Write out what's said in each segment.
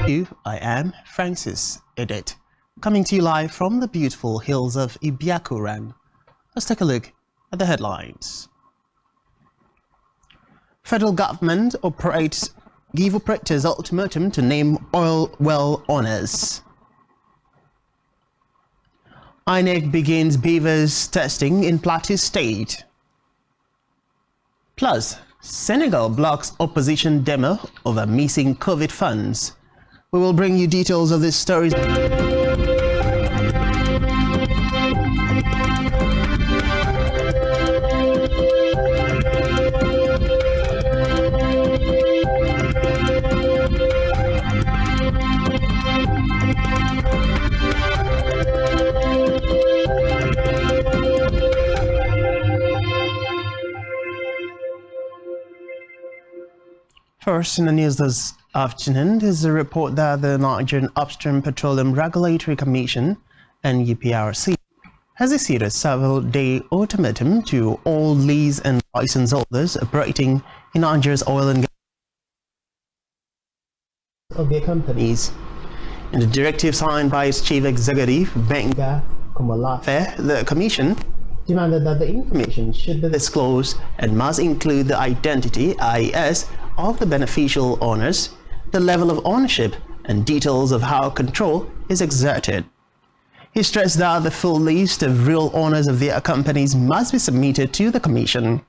I am Francis Edet, coming to you live from the beautiful hills of Ibiakuran. Let's take a look at the headlines. Federal government give operators ultimatum to name oil well owners. INEC begins BVAS testing in Plateau State. Plus, Senegal blocks opposition demo over missing COVID funds. We will bring you details of these stories. First in the news this afternoon is a report that the Nigerian Upstream Petroleum Regulatory Commission, NUPRC, has issued a several-day ultimatum to all lease and license holders operating in Nigeria's oil and gas of their companies. In the directive signed by its chief executive, Benga Komolafe, the Commission demanded that the information should be disclosed and must include the identity, IES, of the beneficial owners, the level of ownership, and details of how control is exerted. He stressed that the full list of real owners of their companies must be submitted to the Commission.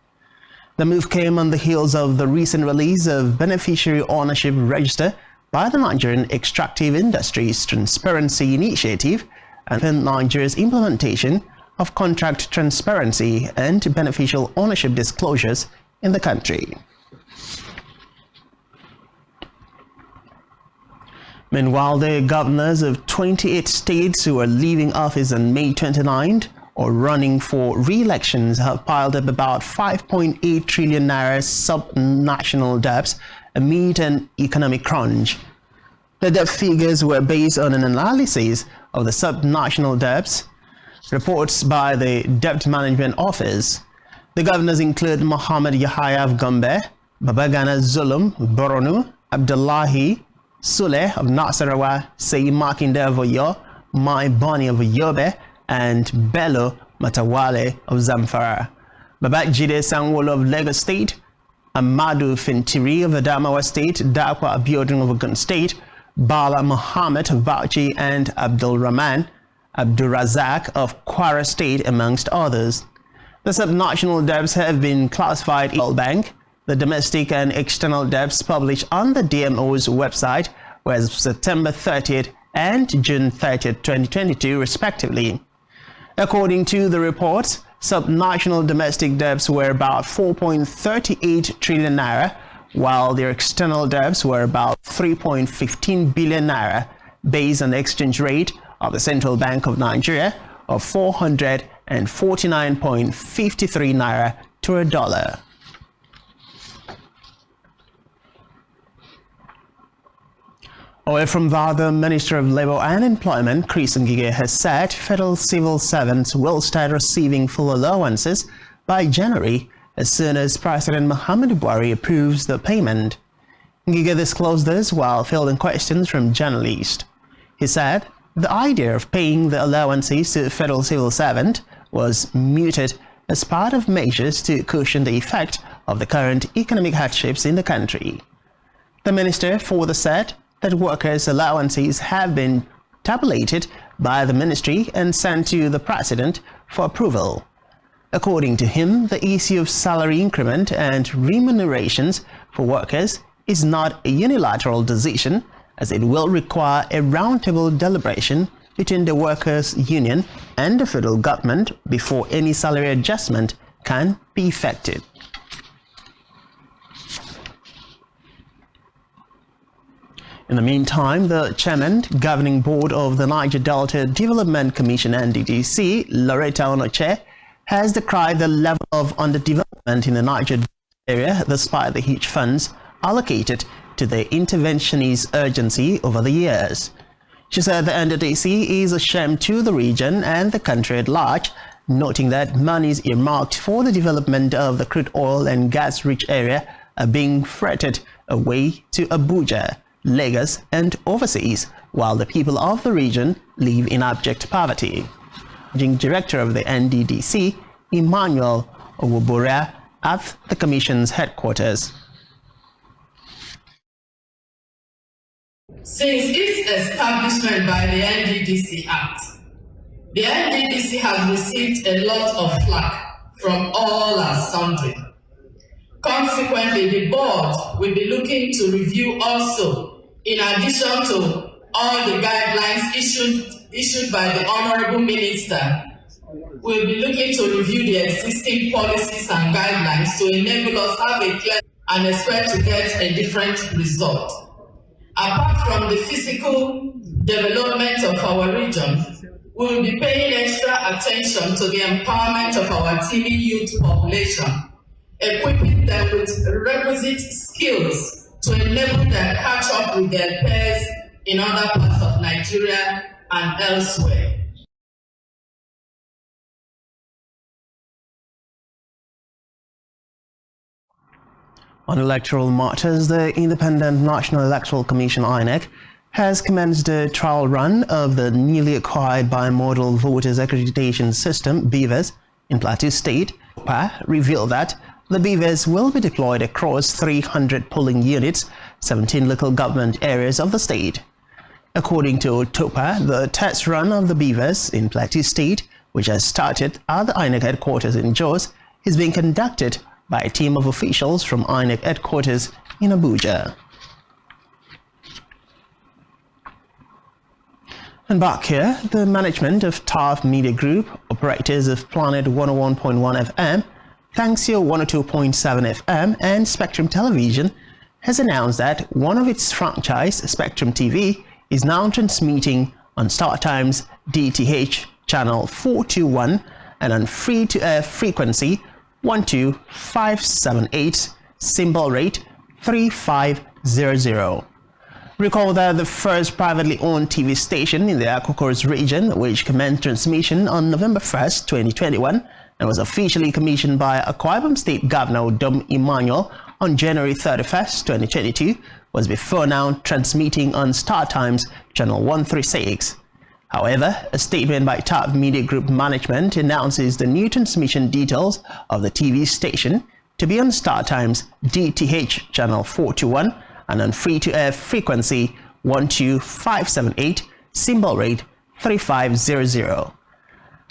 The move came on the heels of the recent release of Beneficiary Ownership Register by the Nigerian Extractive Industries Transparency Initiative and Nigeria's implementation of contract transparency and beneficial ownership disclosures in the country. Meanwhile, the governors of 28 states who are leaving office on May 29th or running for re-elections have piled up about 5.8 trillion naira sub-national debts amid an economic crunch. The debt figures were based on an analysis of the sub-national debts, reports by the Debt Management Office. The governors include Mohammed Yahya of Gombe, Babagana Zulum, Borno, Abdullahi Suleh of Nasarawa, Seyi Makinde of Oyo, Mai Boni of Yobe, and Bello Matawale of Zamfara. Babajide Sanwo-Olu of Lagos State, Amadu Fintiri of Adamawa State, Dakwa Abiodun of Ogun State, Bala Muhammad of Bauchi, and Abdul Rahman Abdurazak of Kwara State, amongst others. The subnational debts have been classified in World Bank. The domestic and external debts published on the DMO's website were as of September 30th and June 30th, 2022, respectively. According to the reports, subnational domestic debts were about 4.38 trillion naira, while their external debts were about 3.15 billion naira, based on the exchange rate of the Central Bank of Nigeria of 449.53 naira to a dollar. Away from that, the Minister of Labour and Employment, Chris Ngige, has said federal civil servants will start receiving full allowances by January as soon as President Muhammadu Buhari approves the payment. Ngige disclosed this while fielding questions from journalists. He said the idea of paying the allowances to federal civil servant was mooted as part of measures to cushion the effect of the current economic hardships in the country. The minister further said that workers' allowances have been tabulated by the ministry and sent to the president for approval. According to him, the issue of salary increment and remunerations for workers is not a unilateral decision, as it will require a roundtable deliberation between the workers' union and the federal government before any salary adjustment can be effected. In the meantime, the chairman, governing board of the Niger Delta Development Commission (NDDC), Loretta Onoche, has decried the level of underdevelopment in the Niger area despite the huge funds allocated to the interventionist urgency over the years. She said the NDDC is a shame to the region and the country at large, noting that monies earmarked for the development of the crude oil and gas-rich area are being freighted away to Abuja, Lagos, and overseas, while the people of the region live in abject poverty. Director of the NDDC, Emmanuel Owobora, at the Commission's headquarters. Since its establishment by the NDDC Act, the NDDC has received a lot of flack from all and sundry. Consequently, the board will be looking to review also, in addition to all the guidelines issued by the Honorable Minister, we'll be looking to review the existing policies and guidelines to enable us to have a clear and expect to get a different result. Apart from the physical development of our region, we will be paying extra attention to the empowerment of our teeming youth population, equipping them with requisite skills to enable them catch up with their peers in other parts of Nigeria and elsewhere. On electoral matters, the Independent National Electoral Commission (INEC) has commenced a trial run of the newly acquired Bimodal Voters Accreditation System (BVAS) in Plateau State. TOPA revealed that the BVAS will be deployed across 300 polling units, 17 local government areas of the state. According to TOPA, the test run of the BVAS in Plateau State, which has started at the INEC headquarters in Jos, is being conducted by a team of officials from INEC headquarters in Abuja. And back here, the management of TAF Media Group, operators of Planet 101.1 FM, Thanksio 102.7 FM, and Spectrum Television, has announced that one of its franchise, Spectrum TV, is now transmitting on Startimes DTH Channel 421 and on free-to-air frequency 12578, symbol rate 3500. Recall that the first privately owned TV station in the Akokors region, which commenced transmission on November 1st, 2021, and was officially commissioned by Akwa Ibom State Governor Dom Emmanuel on January 31st, 2022, was before now transmitting on Startimes Channel 136. However, a statement by TAF Media Group management announces the new transmission details of the TV station to be on Startimes DTH Channel 421 and on free-to-air frequency 12578, symbol rate 3500.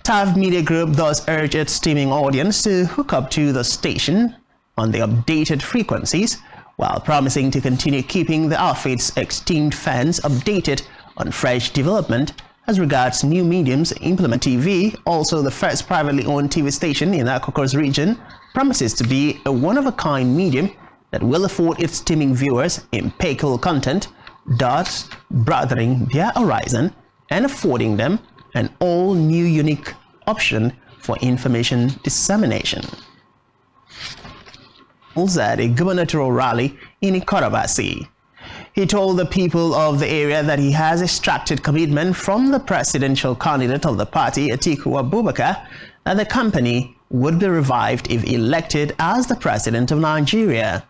TAF Media Group thus urged its streaming audience to hook up to the station on the updated frequencies, while promising to continue keeping the outfit's esteemed fans updated on fresh development as regards new mediums implement. TV, also the first privately owned TV station in the Akokors region, promises to be a one-of-a-kind medium that will afford its streaming viewers impeccable content, thus broadening their horizon and affording them an all-new unique option for information dissemination. Also at a gubernatorial rally in Ikorobasi, he told the people of the area that he has extracted commitment from the presidential candidate of the party, Atiku Abubakar, that the company would be revived if elected as the president of Nigeria.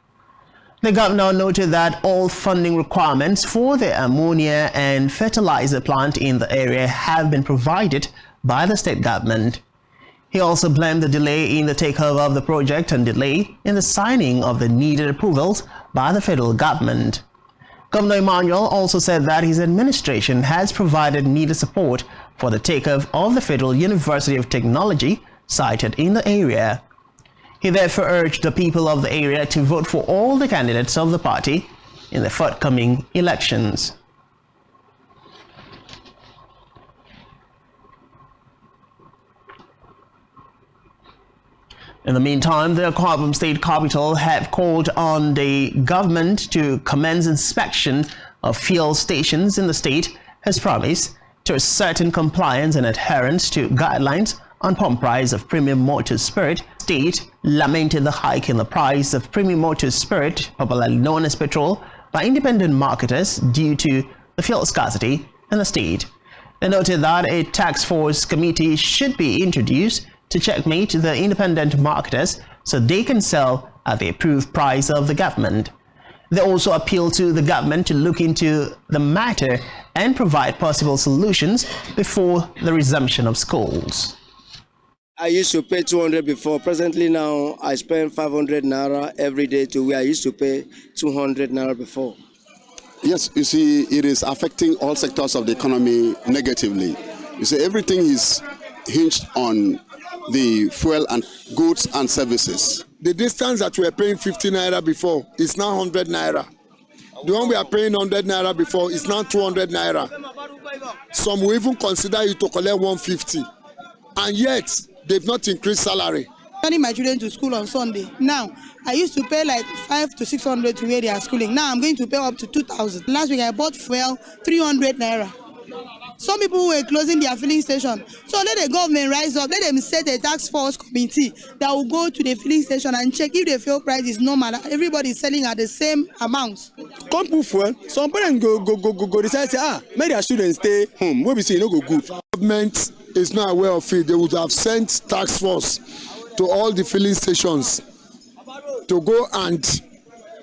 The governor noted that all funding requirements for the ammonia and fertilizer plant in the area have been provided by the state government. He also blamed the delay in the takeover of the project and delay in the signing of the needed approvals by the federal government. Governor Emmanuel also said that his administration has provided needed support for the takeover of the Federal University of Technology sited in the area. He therefore urged the people of the area to vote for all the candidates of the party in the forthcoming elections. In the meantime, the Akwa Ibom State Capital have called on the government to commence inspection of fuel stations in the state as promised to ascertain compliance and adherence to guidelines on pump price of premium motor spirit. State lamented the hike in the price of premium motor spirit, popularly known as petrol, by independent marketers due to the fuel scarcity in the state. They noted that a task force committee should be introduced to checkmate the independent marketers so they can sell at the approved price of the government. They also appeal to the government to look into the matter and provide possible solutions before the resumption of schools. I used to pay 200 before. Presently now, I spend 500 naira every day to where I used to pay 200 naira before. Yes, you see, it is affecting all sectors of the economy negatively. You see, everything is hinged on the fuel and goods and services. The distance that we were paying 50 naira before is now 100 naira. The one we are paying 100 naira before is now 200 naira. Some will even consider you to collect 150. And yet, they've not increased salary. Sending my children to school on Sunday. Now, I used to pay like 500 to 600 to where they are schooling. Now I'm going to pay up to 2,000. Last week I bought fuel 300 naira. Some people were closing their filling station. So let the government rise up. Let them set a task force committee that will go to the filling station and check if the fuel price is normal. Everybody is selling at the same amount. Come put fuel. Some parents go decide say, make their students stay home. What we say no go good. Government is not aware of it. They would have sent task force to all the filling stations to go and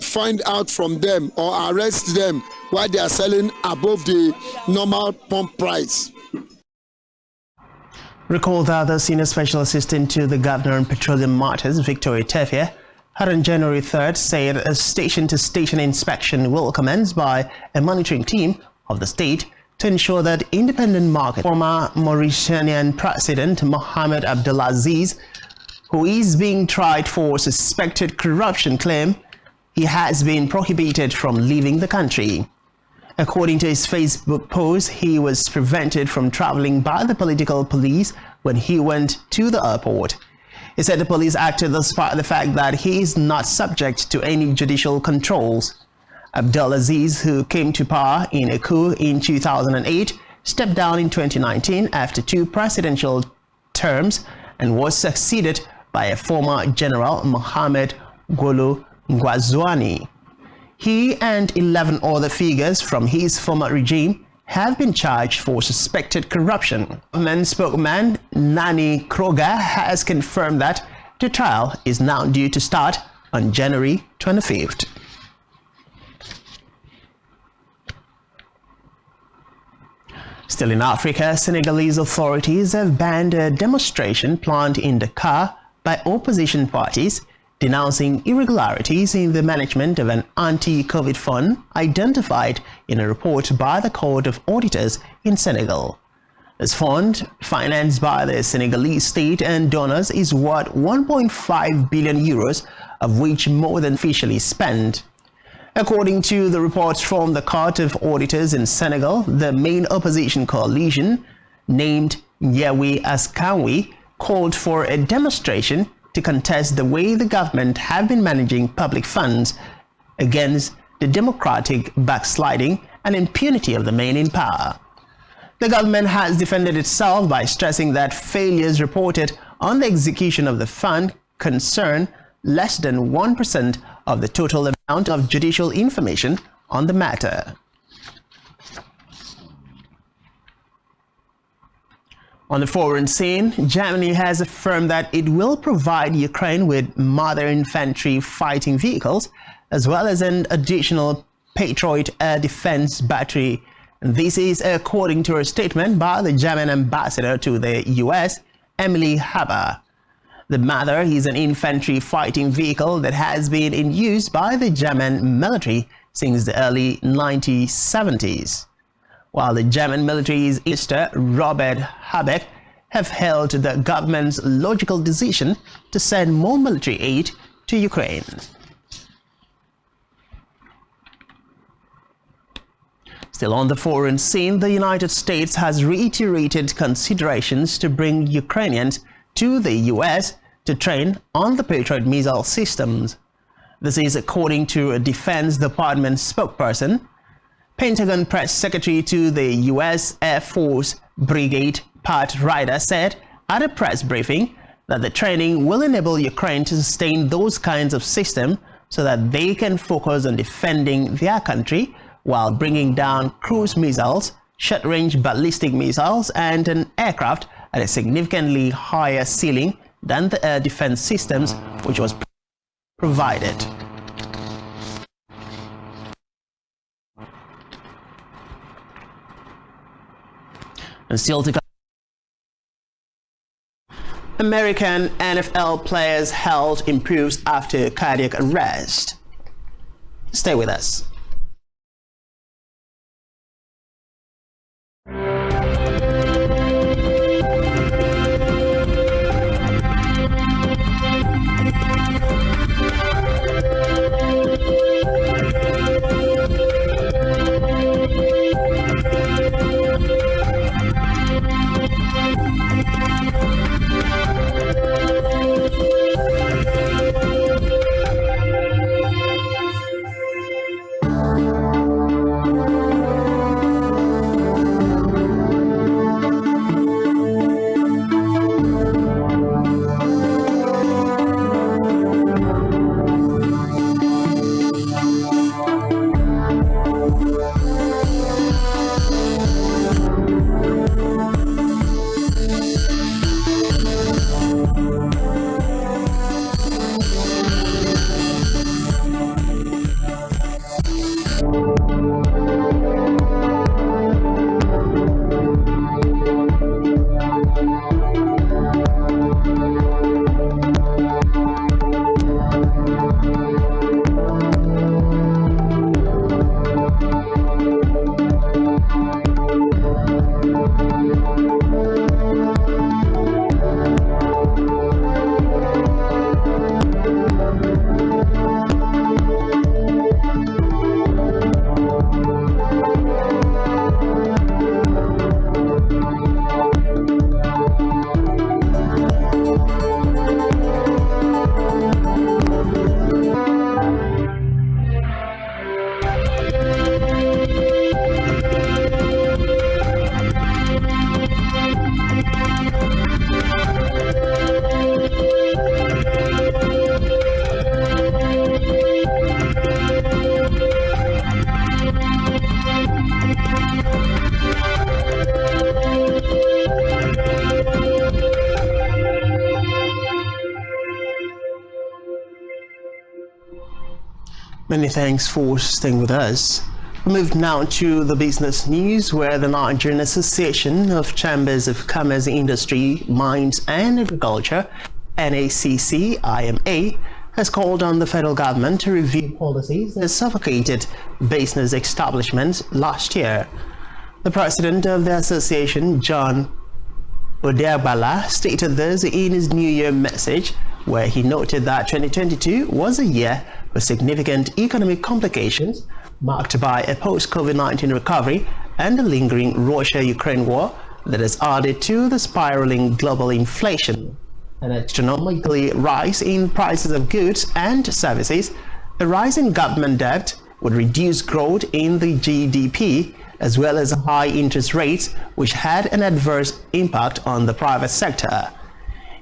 find out from them or arrest them while they are selling above the normal pump price. Recall that the Senior Special Assistant to the Governor on Petroleum Matters, Victoria Tefia, had on January 3rd said a station-to-station inspection will commence by a monitoring team of the state to ensure that independent market. Former Mauritanian President Mohamed Abdelaziz, who is being tried for suspected corruption, claim he has been prohibited from leaving the country. According to his Facebook post, he was prevented from traveling by the political police when he went to the airport. He said the police acted despite the fact that he is not subject to any judicial controls. Abdelaziz, who came to power in a coup in 2008, stepped down in 2019 after 2 presidential terms and was succeeded by a former general, Mohamed Golo Ngwazwani. He and 11 other figures from his former regime have been charged for suspected corruption. Government spokesman Nani Kroger has confirmed that the trial is now due to start on January 25th. Still in Africa, Senegalese authorities have banned a demonstration planned in Dakar by opposition parties denouncing irregularities in the management of an anti-COVID fund identified in a report by the Court of Auditors in Senegal. This fund, financed by the Senegalese state and donors, is worth 1.5 billion euros, of which more than officially spent. According to the reports from the Court of Auditors in Senegal, the main opposition coalition, named Yewwi Askan Wi, called for a demonstration to contest the way the government have been managing public funds against the democratic backsliding and impunity of the men in power. The government has defended itself by stressing that failures reported on the execution of the fund concern less than 1% of the total amount of judicial information on the matter. On the foreign scene, Germany has affirmed that it will provide Ukraine with Mother infantry fighting vehicles, as well as an additional Patriot air defense battery. This is according to a statement by the German ambassador to the US, Emily Haber. The Mother is an infantry fighting vehicle that has been in use by the German military since the early 1970s. While the German military's Minister Robert Habeck have hailed the government's logical decision to send more military aid to Ukraine. Still on the foreign scene, the United States has reiterated considerations to bring Ukrainians to the US to train on the Patriot missile systems. This is according to a Defense Department spokesperson. Pentagon Press Secretary to the U.S. Air Force Brigade Pat Ryder said at a press briefing that the training will enable Ukraine to sustain those kinds of systems so that they can focus on defending their country while bringing down cruise missiles, short-range ballistic missiles, and an aircraft at a significantly higher ceiling than the air defense systems which was provided. And still to come, American NFL players' health improves after cardiac arrest. Stay with us. Many thanks for staying with us. We move now to the business news, where the Nigerian Association of Chambers of Commerce, Industry, Mines and Agriculture, NACC-IMA, has called on the federal government to review policies that suffocated business establishments last year. The president of the association, John Odeagbala, stated this in his New Year message, where he noted that 2022 was a year with significant economic complications marked by a post-COVID-19 recovery and the lingering Russia-Ukraine war that has added to the spiraling global inflation, an astronomically rise in prices of goods and services, a rise in government debt would reduce growth in the GDP, as well as high interest rates, which had an adverse impact on the private sector.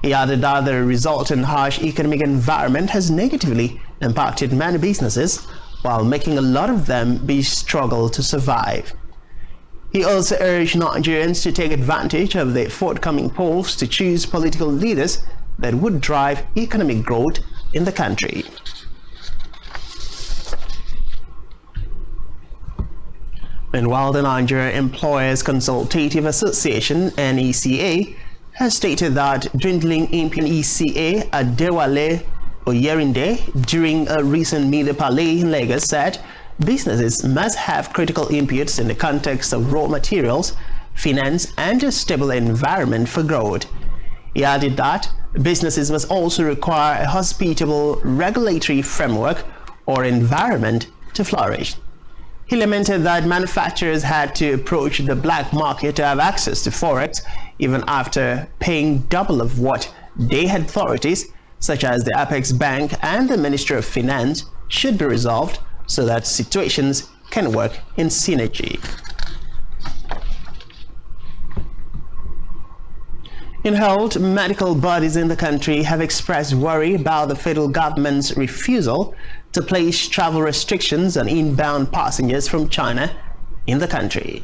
He added that the resultant harsh economic environment has negatively impacted many businesses, while making a lot of them struggle to survive. He also urged Nigerians to take advantage of the forthcoming polls to choose political leaders that would drive economic growth in the country. Meanwhile, the Nigeria Employers Consultative Association, NECA, has stated that dwindling ECA Adewale Oyerinde during a recent media parley in Lagos said businesses must have critical inputs in the context of raw materials, finance, and a stable environment for growth. He added that businesses must also require a hospitable regulatory framework or environment to flourish. He lamented that manufacturers had to approach the black market to have access to forex, even after paying double of what they had. Authorities such as the Apex Bank and the Ministry of Finance should be resolved so that situations can work in synergy. In health, medical bodies in the country have expressed worry about the federal government's refusal to place travel restrictions on inbound passengers from China in the country.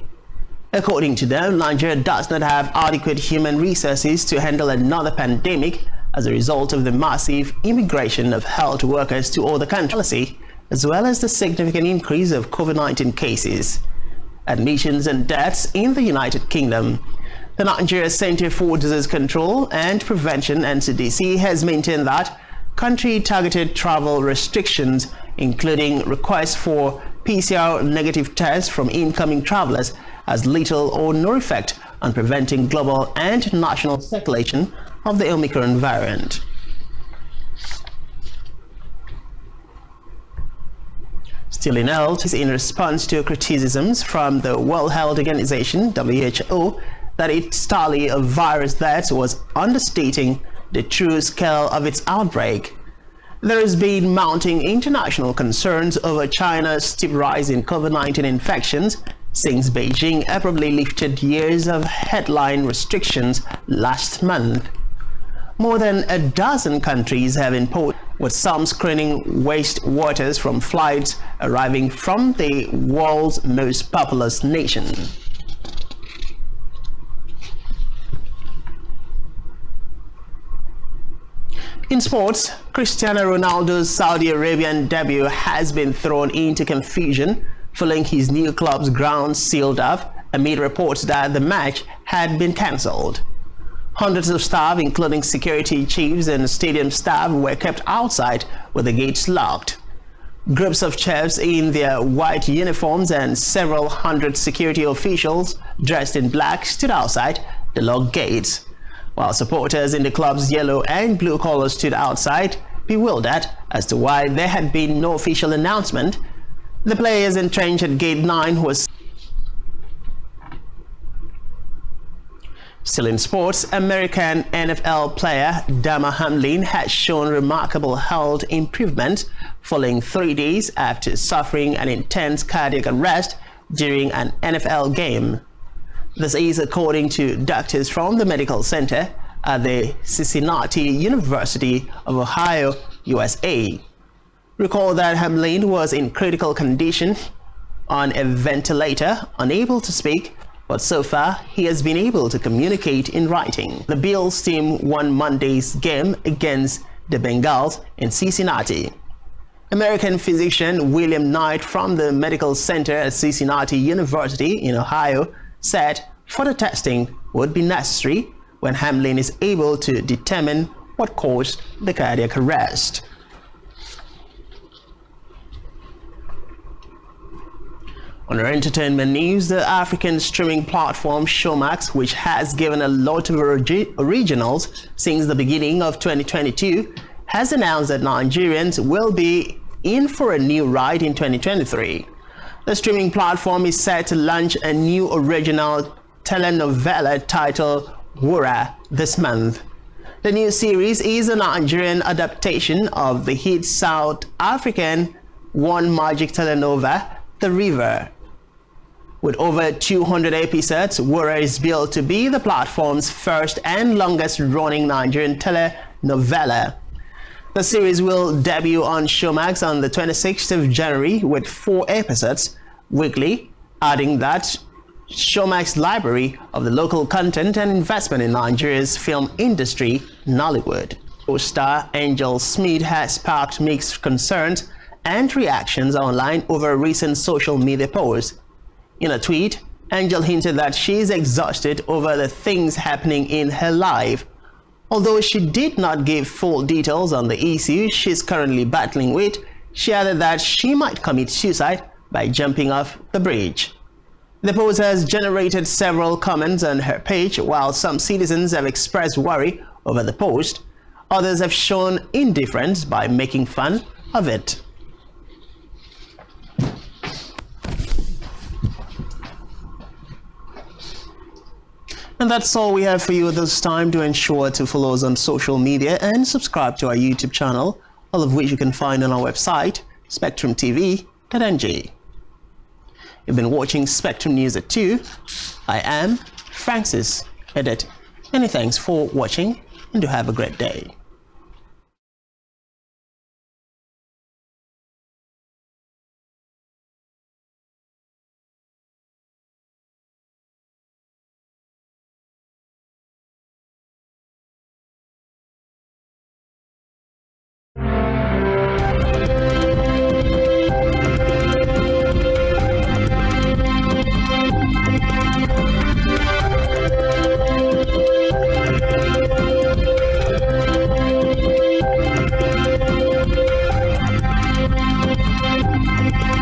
According to them, Nigeria does not have adequate human resources to handle another pandemic as a result of the massive immigration of health workers to other countries, as well as the significant increase of COVID-19 cases, admissions and deaths in the United Kingdom. The Nigeria Center for Disease Control and Prevention, NCDC, has maintained that country-targeted travel restrictions, including requests for PCR negative tests from incoming travelers, has little or no effect on preventing global and national circulation of the Omicron variant. Still in health, in response to criticisms from the World Health Organization, WHO, that its tally of virus deaths was understating the true scale of its outbreak, there has been mounting international concerns over China's steep rise in COVID-19 infections since Beijing abruptly lifted years of headline restrictions last month. More than a dozen countries have imposed, with some screening wastewaters from flights arriving from the world's most populous nation. In sports, Cristiano Ronaldo's Saudi Arabian debut has been thrown into confusion following his new club's ground sealed off amid reports that the match had been cancelled. Hundreds of staff, including security chiefs and stadium staff, were kept outside with the gates locked. Groups of chefs in their white uniforms and several hundred security officials dressed in black stood outside the locked gates, while supporters in the club's yellow and blue colors stood outside, bewildered as to why there had been no official announcement. The players entrenched at Gate 9 was still in sports. American NFL player Damar Hamlin has shown remarkable health improvement following 3 days after suffering an intense cardiac arrest during an NFL game. This is according to doctors from the medical center at the Cincinnati University of Ohio, USA. Recall that Hamlin was in critical condition on a ventilator, unable to speak, but so far he has been able to communicate in writing. The Bills team won Monday's game against the Bengals in Cincinnati. American physician William Knight from the medical center at Cincinnati University in Ohio said further testing would be necessary when Hamlin is able to determine what caused the cardiac arrest. On our entertainment news, the African streaming platform Showmax, which has given a lot of originals since the beginning of 2022, has announced that Nigerians will be in for a new ride in 2023. The streaming platform is set to launch a new original telenovela titled Wura this month. The new series is a Nigerian adaptation of the hit South African one magic telenovela, The River. With over 200 episodes, Wura is billed to be the platform's first and longest-running Nigerian telenovela. The series will debut on Showmax on the 26th of January with 4 episodes weekly, adding that Showmax library of the local content and investment in Nigeria's film industry, Nollywood. Co-star Angel Smith has sparked mixed concerns and reactions online over a recent social media post. In a tweet, Angel hinted that she is exhausted over the things happening in her life. Although she did not give full details on the issue she's currently battling with, she added that she might commit suicide by jumping off the bridge. The post has generated several comments on her page. While some citizens have expressed worry over the post, others have shown indifference by making fun of it. And that's all we have for you this time. Do ensure to follow us on social media and subscribe to our YouTube channel, all of which you can find on our website, spectrumtv.ng. You've been watching Spectrum News at 2. I am Francis Edit. Many thanks for watching and do have a great day.